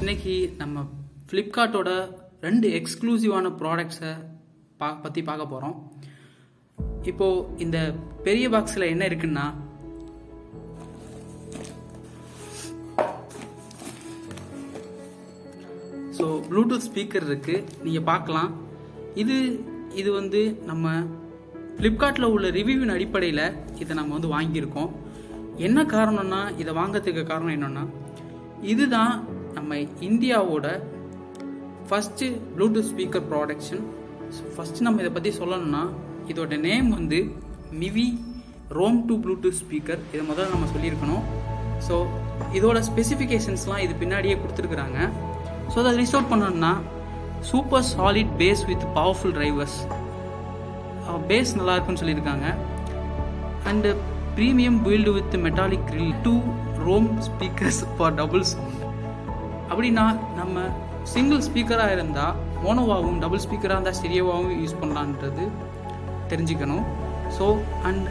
இன்னைக்கு நம்ம ஃப்ளிப்கார்ட்டோட 2 எக்ஸ்க்ளூசிவான ப்ராடக்ட்ஸை பற்றி பார்க்க போகிறோம். இப்போது இந்த பெரிய பாக்ஸில் என்ன இருக்குன்னா, ஸோ ப்ளூடூத் ஸ்பீக்கர் இருக்குது, நீங்கள் பார்க்கலாம். இது வந்து நம்ம ஃப்ளிப்கார்ட்டில் உள்ள ரிவ்யூவின் அடிப்படையில் இதை நம்ம வந்து வாங்கியிருக்கோம். என்ன காரணம்னா, இதை வாங்கிறதுக்கு காரணம் என்னென்னா, இதுதான் நம்ம இந்தியாவோட first Bluetooth speaker production. So first நம்ம இதை பற்றி சொல்லணும்னா, இதோட நேம் வந்து Mivi Roam two Bluetooth speaker. இதை முதல்ல நம்ம சொல்லியிருக்கணும். ஸோ இதோட ஸ்பெசிஃபிகேஷன்ஸ்லாம் இது பின்னாடியே கொடுத்துருக்குறாங்க. ஸோ அதை ரிசோர்ட் பண்ணணும்னா, super solid bass with powerful drivers, bass நல்லா இருக்குன்னு சொல்லியிருக்காங்க. And premium build with metallic grill, 2 Roam speakers for double sound. அப்படின்னா நம்ம சிங்கிள் ஸ்பீக்கராக இருந்தால் மோனோவாகவும், டபுள் ஸ்பீக்கராக இருந்தால் ஸ்டெரியோவாகவும் யூஸ் பண்ணலான்றது தெரிஞ்சுக்கணும். ஸோ அண்ட்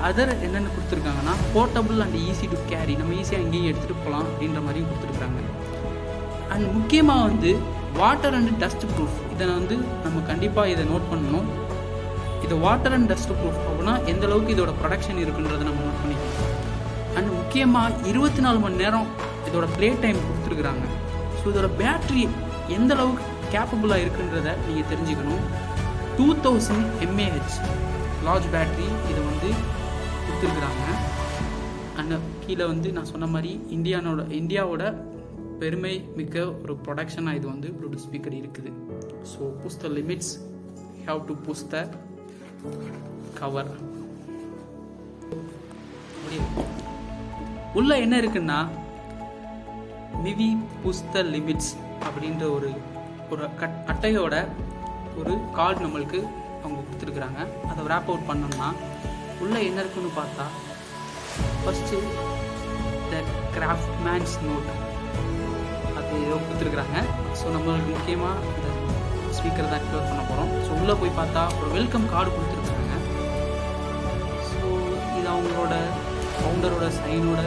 அதர் என்னென்னு கொடுத்துருக்காங்கன்னா, portable and easy to carry, நம்ம ஈஸியாக எங்கேயும் எடுத்துகிட்டு போகலாம் அப்படின்ற மாதிரியும் கொடுத்துருக்காங்க. அண்ட் முக்கியமாக வந்து வாட்டர் அண்ட் டஸ்ட் ப்ரூஃப். இதை வந்து நம்ம கண்டிப்பாக இதை நோட் பண்ணணும். இது வாட்டர் அண்ட் டஸ்ட் ப்ரூஃப் அப்படின்னா எந்த அளவுக்கு இதோட ப்ரொடக்ஷன் இருக்குன்றதை நம்ம நோட் பண்ணிக்கணும். அண்ட் முக்கியமாக 24 மணி நேரம் இதோட ப்ளே டைம் கொடுத்துருக்குறாங்க. ஸோ இதோட பேட்ரி எந்த அளவுக்கு கேப்பபுளாக இருக்குன்றதை நீங்கள் தெரிஞ்சுக்கணும். 2000 mAh லார்ஜ் பேட்ரி இதை வந்து கொடுத்துருக்குறாங்க. அண்ட் கீழே வந்து நான் சொன்ன மாதிரி இந்தியாவோட பெருமை மிக்க ஒரு ப்ரொடக்ஷனாக இது வந்து ப்ளூடூத் ஸ்பீக்கர் இருக்குது. So push the limits, have to push the cover. உள்ள என்ன இருக்குன்னா, மிவி புஷ் த லிமிட்ஸ் அப்படின்ற ஒரு அட்டையோட ஒரு கார்டு நம்மளுக்கு அவங்க கொடுத்துருக்குறாங்க. அதை ரேப் அவுட் பண்ணோம்னா உள்ள என்ன இருக்குன்னு பார்த்தா, first the craftsman's note அது ஏதோ கொடுத்துருக்குறாங்க. ஸோ நம்மளுக்கு முக்கியமாக இந்த ஸ்பீக்கர் தான் ஆக்டிவேட் பண்ண போகிறோம். ஸோ உள்ளே போய் பார்த்தா ஒரு வெல்கம் கார்டு கொடுத்துருக்காங்க. ஸோ இது அவங்களோட ஃபவுண்டரோட சைனோட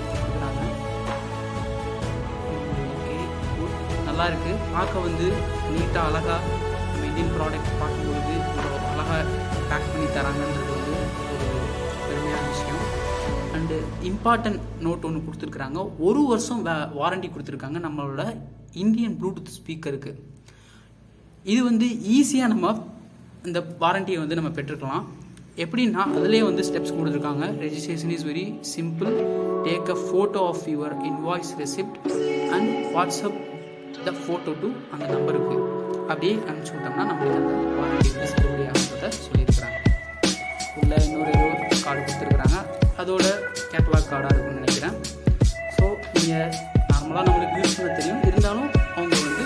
கொடுத்துருக்குறாங்க. ஓகே, குட், நல்லா இருக்குது. பார்க்க வந்து நீட்டாக அழகாக நம்ம இந்தியன் ப்ராடக்ட் பார்க்கும்பொழுது ஒரு அழகாக பேக் பண்ணி தராங்கன்றது வந்து ஒரு பெருமையான விஷயம். அண்டு இம்பார்ட்டன்ட் நோட் ஒன்று கொடுத்துருக்குறாங்க. 1 வருஷம் வாரண்டி கொடுத்துருக்காங்க நம்மளோட இந்தியன் ப்ளூடூத் ஸ்பீக்கருக்கு. இது வந்து ஈஸியாக நம்ம இந்த வாரண்டியை வந்து நம்ம பெற்றுக்கலாம். எப்படின்னா, அதிலே வந்து ஸ்டெப்ஸ் கொடுத்துருக்காங்க. Registration is very simple. Take a photo of your invoice receipt and WhatsApp the photo to அந்த நம்பருக்கு அப்படியே அனுப்பிச்சி விட்டோம்னா நம்மளுக்கு அந்த வாரண்டி வந்து செல்லுபடியாகிறத சொல்லியிருக்கிறாங்க. உள்ள இன்னொரு கார்டு கொடுத்துருக்குறாங்க. அதோட கேட்லாக் கார்டாக இருக்குன்னு நினைக்கிறேன். ஸோ நீங்கள் நார்மலாக நம்மளுக்கு யூஸ் பண்ண தெரியும், இருந்தாலும் அவங்க வந்து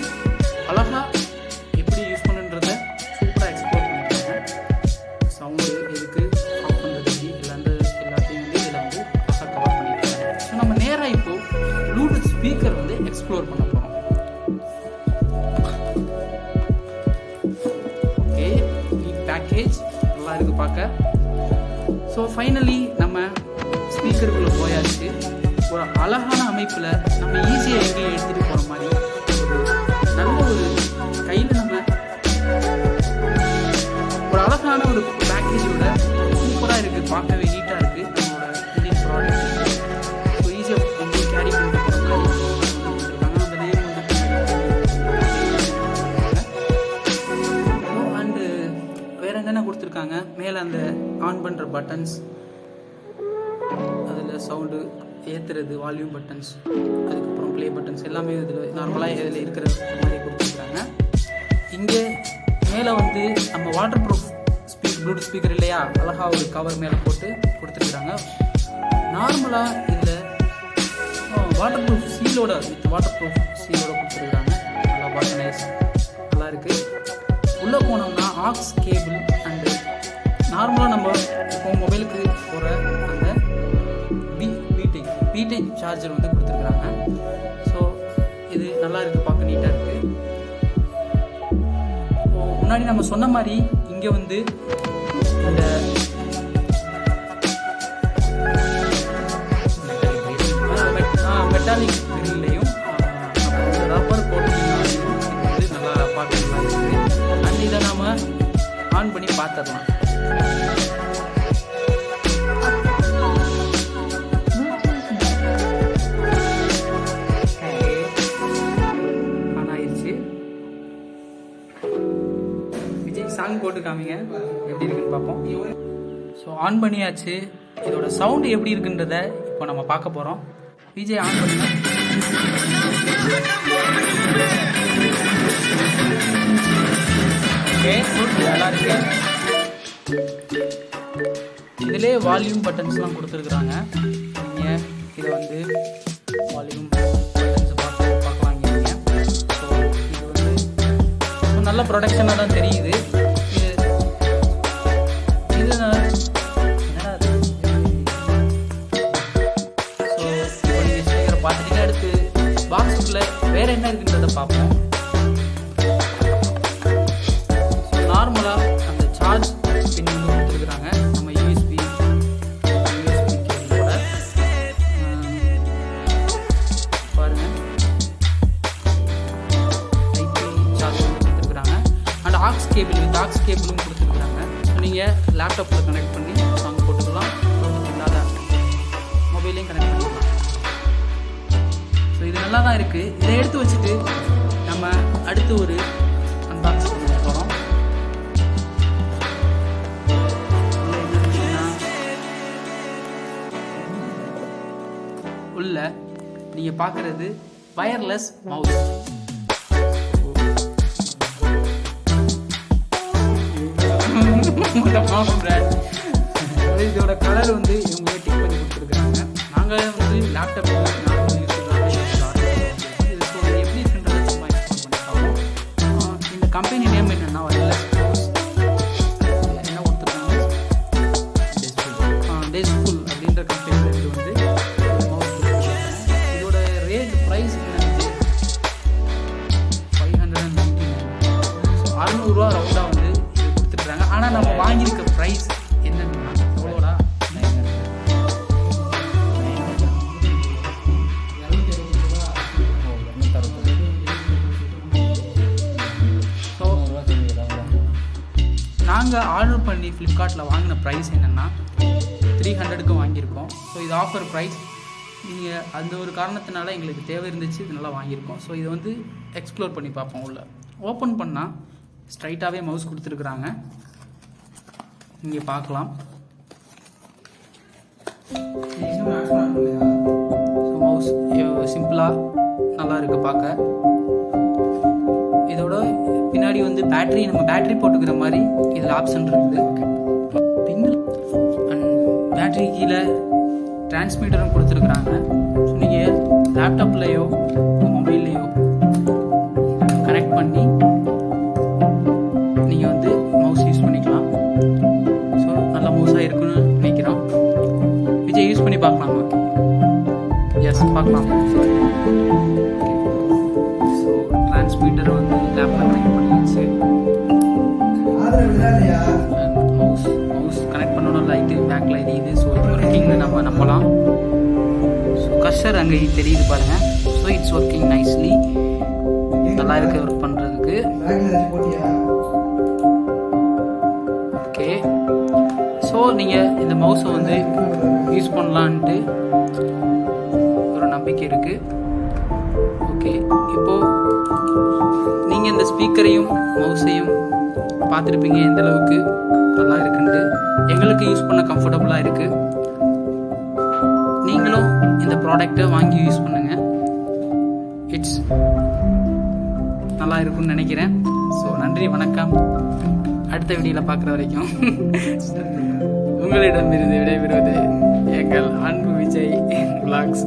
அழகாக எப்படி யூஸ் பண்ணுன்றத சூப்பராக எக்ஸ்ப்ளோர் பண்ணியிருக்காங்க. சவுண்டு எதுக்கு ஆஃப் பண்ணுறதுக்கு எல்லாத்தையும் வந்து இதில் வந்து அழகாக கவர் பண்ணியிருக்காங்க. ஸோ நம்ம நேராக இப்போது ப்ளூடூத் ஸ்பீக்கர் வந்து எக்ஸ்ப்ளோர் பண்ண போகிறோம். ஓகே, பேக்கேஜ் நல்லா இருக்குது பார்க்க. ஸோ ஃபைனலி நம்ம ஸ்பீக்கருக்குள்ளே போயாச்சு. ஒரு அழகான அமைப்பில் நம்ம ஈஸியாக எங்கேயும் எடுத்துகிட்டு போகிற மாதிரி ஒரு நல்ல ஒரு கையில் நம்ம ஒரு அழகான ஒரு பேக்கேஜோட சூப்பராக இருக்குது. பார்க்கவே நீட்டாக இருக்குது நம்மளோட இந்தியன் ப்ராடக்ட். ஸோ ஈஸியாக எங்கேயும் கேரி பண்ணிட்டு போகிற மாதிரி கொடுத்துருக்காங்க. அந்த நேம் வந்து அண்டு வேறு என்னென்ன கொடுத்துருக்காங்க, மேலே அந்த ஆன் பண்ணுற பட்டன்ஸ், அதில் சவுண்டு ஏற்றுறது, வால்யூம் பட்டன்ஸ், அதுக்கப்புறம் ப்ளே பட்டன்ஸ் எல்லாமே இதில் நார்மலாக இதில் இருக்கிற மாதிரி கொடுத்துருக்குறாங்க. இங்கே மேலே வந்து நம்ம வாட்டர் ப்ரூஃப் ப்ளூடூத் ஸ்பீக்கர் இல்லையா, அழகாக ஒரு கவர் மேலே போட்டு கொடுத்துருக்குறாங்க. நார்மலாக இதில் வாட்டர் ப்ரூஃப் சீலோட கொடுத்துருக்குறாங்க. நல்லா பாட்டனைஸ் நல்லா இருக்குது. உள்ளே போனோம்னா ஆக்ஸ் கேபிள் அண்டு நார்மலாக நம்ம இப்போ மொபைலுக்கு போகிற அந்த பிடைப் சார்ஜர் வந்து கொடுத்துருக்குறாங்க. ஸோ இது நல்லா இருக்குது, பார்க்க நீட்டாக இருக்குது. முன்னாடி நம்ம சொன்ன மாதிரி இங்கே வந்து இந்த மெட்டாலிக் கிரில்லையும் ஆன் பண்ணி பார்த்துடலாம். ஆன் ஆயிடுச்சு. விஜய் சாங் போட்டு காமிங்க எப்படி இருக்குன்னு பார்ப்போம். ஸோ ஆன் பண்ணியாச்சு. இதோட சவுண்டு எப்படி இருக்குன்றத இப்போ நம்ம பார்க்க போகிறோம். விஜய் ஆன் பண்ணுங்க. ஓகே, குட், நல்லா இருக்கு. இதிலே வால்யூம் பட்டன்ஸ்லாம் கொடுத்துருக்குறாங்க. நீங்கள் இதை வந்து வால்யூம் பட்டன்ஸை பார்க்க வாங்கிடுங்க. ஸோ இது வந்து நல்ல ப்ரொடக்ஷனாக தான் தெரியுது. பார்த்துட்டு அடுத்து பாக்ஸுக்குள்ள வேற என்ன இருக்குன்றதை பார்ப்போம். நார்மலாக அந்த சார்ஜ் பின் வந்து கொடுத்துருக்குறாங்க. நம்ம யூஎஸ்பி கேபிளோட பாருங்க, டைப் சார்ஜ் கொடுத்துருக்குறாங்க. And aux cable with aux கேபிளும் கொடுத்துருக்குறாங்க. ஸோ நீங்கள் லேப்டாப்பில் கனெக்ட் பண்ணி சாங் போட்டுக்கலாம். இல்லாத மொபைலையும் கனெக்ட் பண்ணிக்கலாம். ஸோ இது நல்லா தான் இருக்குது. இதை எடுத்து வச்சுட்டு நம்ம அடுத்து ஒரு அன்பாக்ஸ் பண்ண போகிறோம். உள்ள நீங்கள் பார்க்குறது வயர்லெஸ் மவுஸ். இதோட கலர் வந்து இவங்க டிக் பண்ணி கொடுத்துருக்காங்க. நாங்கள் வந்து லேப்டாப் கம்பெனி நேம் என்னன்னா வயர்லெஸ் மவுஸ் என்ன கொடுத்துருக்காங்க, டெஸ்ஃபுல் அப்படின்ற கம்பெனிலேருந்து வந்து மவுஸ் கொடுத்துருக்காங்க. இதோட ரேட் ப்ரைஸ் என்னது 599. ஸோ 600 ரவுண்டாக வந்து இது கொடுத்துருக்காங்க. ஆனால் நம்ம வாங்கியிருக்க ப்ரைஸ் என்னன்னா எவ்வளோடா, 900. நாங்கள் ஆர்டர் பண்ணி ஃப்ளிப்கார்ட்டில் வாங்கின ப்ரைஸ் என்னென்னா 300க்கு வாங்கியிருக்கோம். ஸோ இது ஆஃபர் ப்ரைஸ். நீங்கள் அந்த ஒரு காரணத்தினால எங்களுக்கு தேவை இருந்துச்சு, இதனால வாங்கியிருக்கோம். ஸோ இதை வந்து எக்ஸ்ப்ளோர் பண்ணி பார்ப்போம். உள்ள ஓப்பன் பண்ணால் ஸ்ட்ரைட்டாகவே மவுஸ் கொடுத்துருக்குறாங்க. இங்கே பார்க்கலாம். ஸோ மவுஸ் சிம்பிளாக நல்லா இருக்குது பார்க்க. இதோட பின்னாடி வந்து பேட்டரி, நம்ம பேட்டரி போட்டுக்கிற மாதிரி இதில் ஆப்ஷன் இருக்குது. பின்னில் அண்ட் பேட்டரி கீழே டிரான்ஸ்மிட்டரும் கொடுத்துருக்குறாங்க. ஸோ நீங்கள் லேப்டாப்லேயோ மொபைல்லையோ கனெக்ட் பண்ணி நீங்கள் வந்து மவுஸ் யூஸ் பண்ணிக்கலாம். ஸோ நல்ல மவுஸாக இருக்குன்னு நினைக்கிறோம். விஜய் யூஸ் பண்ணி பார்க்கலாமா? எஸ், பார்க்கலாம். ஸோ டிரான்ஸ்மிட்டர் வந்து லேப்டாப் கனெக்ட் பண்ணியாச்சு. மவுஸ் கனெக்ட் பண்ணணும். லைட்டு பேக்கில் எரியுது. ஸோ இது ஒர்க்கிங்னு நம்ம நம்பலாம். ஸோ கர்சர் அங்கே தெரியுது பாருங்கள். So it's working nicely. நல்லா இருக்குது ஒர்க் பண்ணுறதுக்கு. ஓகே, ஸோ நீங்கள் இந்த மவுஸை வந்து யூஸ் பண்ணலான்ட்டு ஒரு நம்பிக்கை இருக்குது. ஓகே, இப்போது நீங்கள் இந்த ஸ்பீக்கரையும் மவுஸையும் பார்த்துருப்பீங்க எந்த அளவுக்கு நல்லா இருக்குன்ட்டு. எங்களுக்கு யூஸ் பண்ண கம்ஃபர்டபுளாக இருக்குது. நீங்களும் இந்த ப்ராடக்டை வாங்கி யூஸ் பண்ணுங்கள். இட்ஸ் நல்லா இருக்குன்னு நினைக்கிறேன். ஸோ நன்றி, வணக்கம். அடுத்த வீடியோவில் பார்க்குற வரைக்கும் உங்களிடமிருந்து விடைபெறுவது எங்கள் அன்பு விஜய் vlogs.